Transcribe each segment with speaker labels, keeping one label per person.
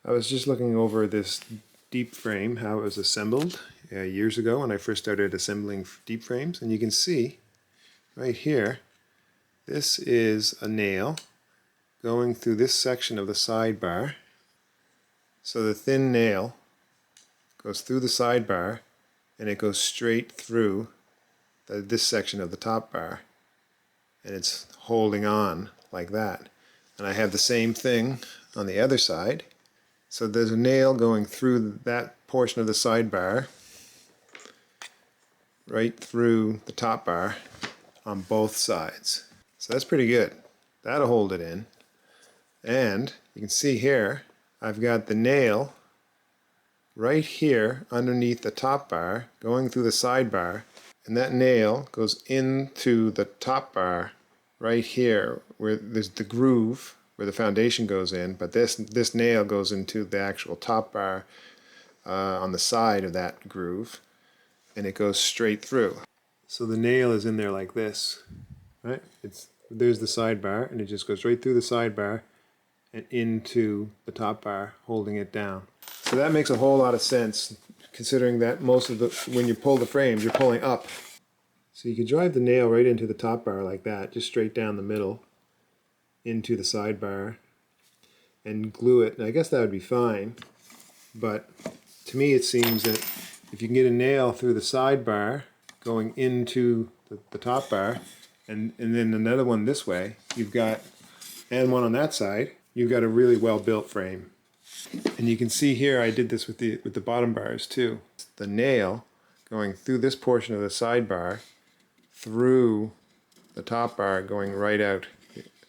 Speaker 1: I was just looking over this deep frame, how it was assembled years ago when I first started assembling deep frames, and you can see right here, this is a nail going through this section of the sidebar. So the thin nail goes through the sidebar and it goes straight through this section of the top bar, and it's holding on like that. And I have the same thing on the other side. So there's a nail going through that portion of the sidebar right through the top bar on both sides. So that's pretty good. That'll hold it in. And you can see here I've got the nail right here underneath the top bar going through the sidebar, and that nail goes into the top bar right here where there's the groove where the foundation goes in, but this nail goes into the actual top bar on the side of that groove, and it goes straight through. So the nail is in there like this, right? There's the sidebar, and it just goes right through the sidebar and into the top bar, holding it down. So that makes a whole lot of sense, considering that most of when you pull the frames, you're pulling up. So you can drive the nail right into the top bar like that, just straight down the middle into the sidebar and glue it. And I guess that would be fine, but to me it seems that if you can get a nail through the sidebar going into the top bar, and then another one this way, and one on that side, you've got a really well built frame. And you can see here I did this with the bottom bars too. The nail going through this portion of the sidebar, through the top bar, going right out,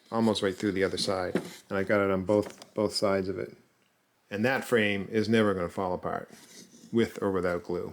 Speaker 1: almost right through the other side. And I got it on both sides of it. And that frame is never going to fall apart, with or without glue.